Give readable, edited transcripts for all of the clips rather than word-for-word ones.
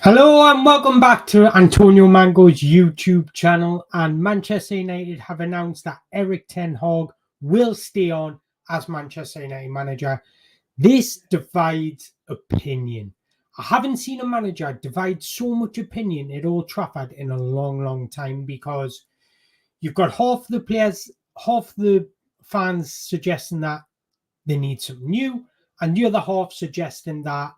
Hello and welcome back to Antonio Mango's YouTube channel. And Manchester United have announced that Erik ten Hag will stay on as Manchester United manager. This divides opinion. I haven't seen a manager divide so much opinion at Old Trafford in a long time, because you've got half the players, half the fans suggesting that they need something new, and the other half suggesting that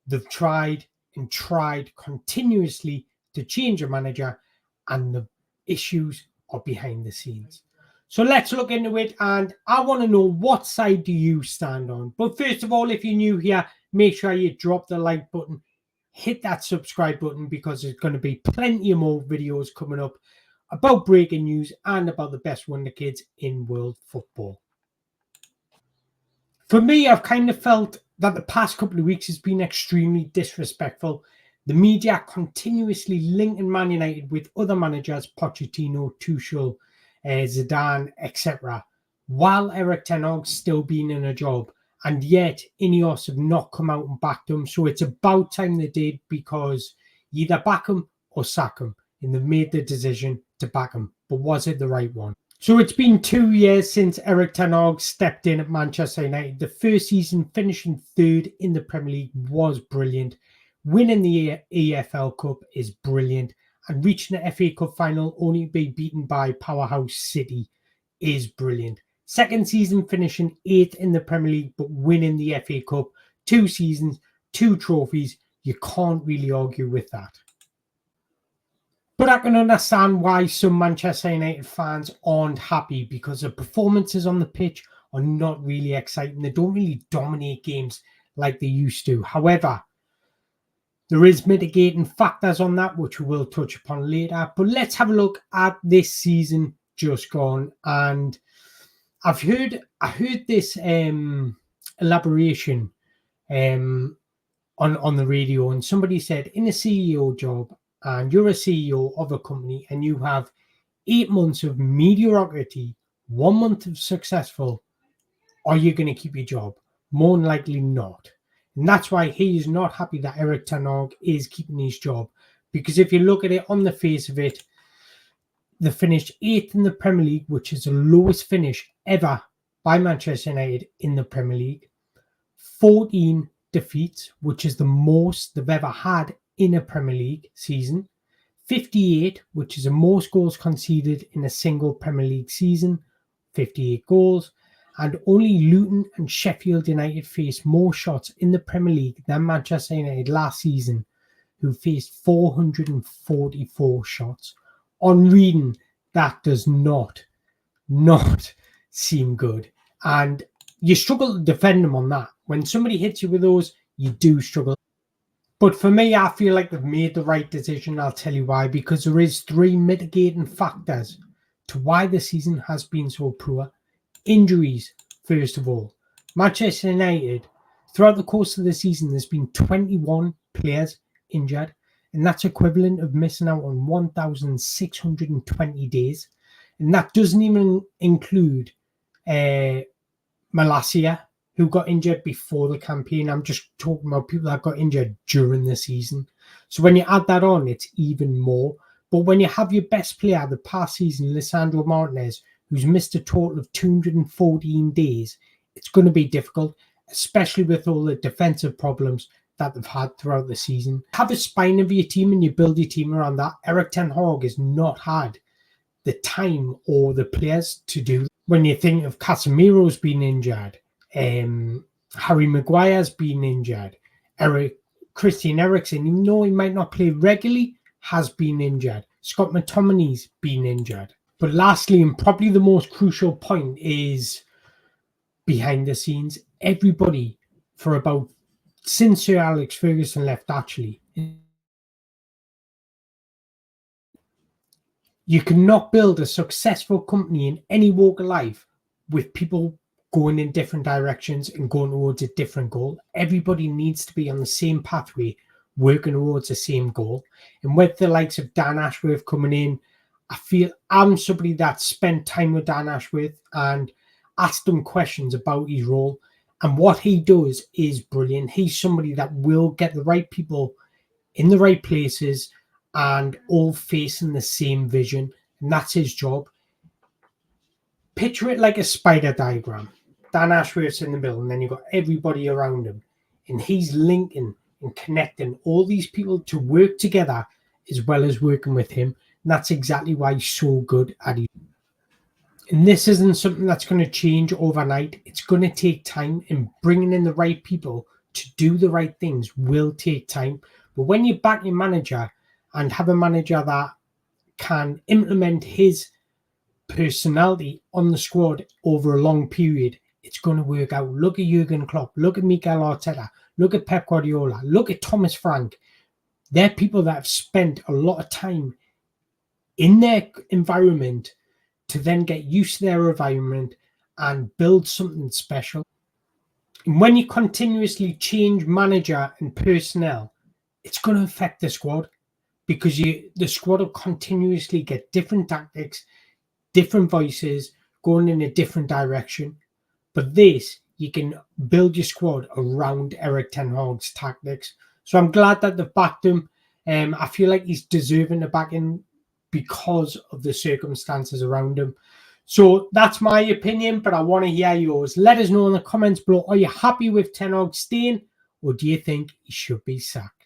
they've tried and tried continuously to change a manager, and the issues are behind the scenes. So let's look into it, and I want to know, what side do you stand on? But first of all, if you're new here, make sure you drop the like button, hit that subscribe button, because there's going to be plenty of more videos coming up about breaking news and about the best wonder kids in world football. For me, I've kind of felt that the past couple of weeks has been extremely disrespectful. The media continuously linking Man United with other managers, Pochettino, Tuchel, Zidane, etc., while Erik ten Hag's still been in a job. And yet, Ineos have not come out and backed him. So it's about time they did, because you either back him or sack him. And they've made the decision to back him. But was it the right one? So it's been 2 years since Erik ten Hag stepped in at Manchester United. The first season, finishing third in the Premier League, was brilliant. Winning the EFL Cup is brilliant. And reaching the FA Cup final only to be beaten by powerhouse City is brilliant. Second season, finishing 8th in the Premier League, but winning the FA Cup. 2 seasons, 2 trophies. You can't really argue with that. But I can understand why some Manchester United fans aren't happy, because the performances on the pitch are not really exciting. They don't really dominate games like they used to. However, there is mitigating factors on that, which we will touch upon later. But let's have a look at this season just gone. And I heard this elaboration on the radio, and somebody said, in a CEO job, and you're a CEO of a company, and you have 8 months of mediocrity, 1 month of successful, are you going to keep your job? More than likely not. And that's why he is not happy that Erik ten Hag is keeping his job. Because if you look at it on the face of it, they finished 8th in the Premier League, which is the lowest finish ever by Manchester United in the Premier League. 14 defeats, which is the most they've ever had in a Premier League season. 58, which is the most goals conceded in a single Premier League season. 58 goals. And only Luton and Sheffield United faced more shots in the Premier League than Manchester United last season, who faced 444 shots. On reading, that does not seem good. And you struggle to defend them on that. When somebody hits you with those, you do struggle. But for me, I feel like they've made the right decision. I'll tell you why. Because there is 3 mitigating factors to why the season has been so poor. Injuries, first of all. Manchester United, throughout the course of the season, there's been 21 players injured. And that's equivalent of missing out on 1,620 days. And that doesn't even include Malacia, who got injured before the campaign. I'm just talking about people that got injured during the season. So when you add that on, it's even more. But when you have your best player the past season, Lisandro Martinez, who's missed a total of 214 days, it's going to be difficult, especially with all the defensive problems that they've had throughout the season. Have a spine of your team and you build your team around that. Erik ten Hag has not had the time or the players to do. When you think of Casemiro's been injured, Harry Maguire's been injured, Christian Eriksen, even though he might not play regularly, has been injured. Scott McTominay's been injured. But lastly, and probably the most crucial point, is behind the scenes. Everybody, for about since Sir Alex Ferguson left, actually, you cannot build a successful company in any walk of life with people going in different directions and going towards a different goal. Everybody needs to be on the same pathway, working towards the same goal. And with the likes of Dan Ashworth coming in, I feel I'm somebody that spent time with Dan Ashworth and asked him questions about his role. And what he does is brilliant. He's somebody that will get the right people in the right places and all facing the same vision. And that's his job. Picture it like a spider diagram. Dan Ashworth's in the middle, and then you've got everybody around him. And he's linking and connecting all these people to work together as well as working with him. And that's exactly why he's so good at it. And this isn't something that's going to change overnight. It's going to take time, and bringing in the right people to do the right things will take time. But when you back your manager and have a manager that can implement his personality on the squad over a long period, it's going to work out. Look at Jurgen Klopp, look at Mikel Arteta, look at Pep Guardiola, look at Thomas Frank. They're people that have spent a lot of time in their environment to then get used to their environment and build something special. And when you continuously change manager and personnel, it's going to affect the squad, because the squad will continuously get different tactics, different voices going in a different direction. But this, you can build your squad around Erik ten Hag's tactics. So I'm glad that they've backed him. I feel like he's deserving the backing because of the circumstances around him. So that's my opinion, but I want to hear yours. Let us know in the comments below. Are you happy with Ten Hag staying, or do you think he should be sacked?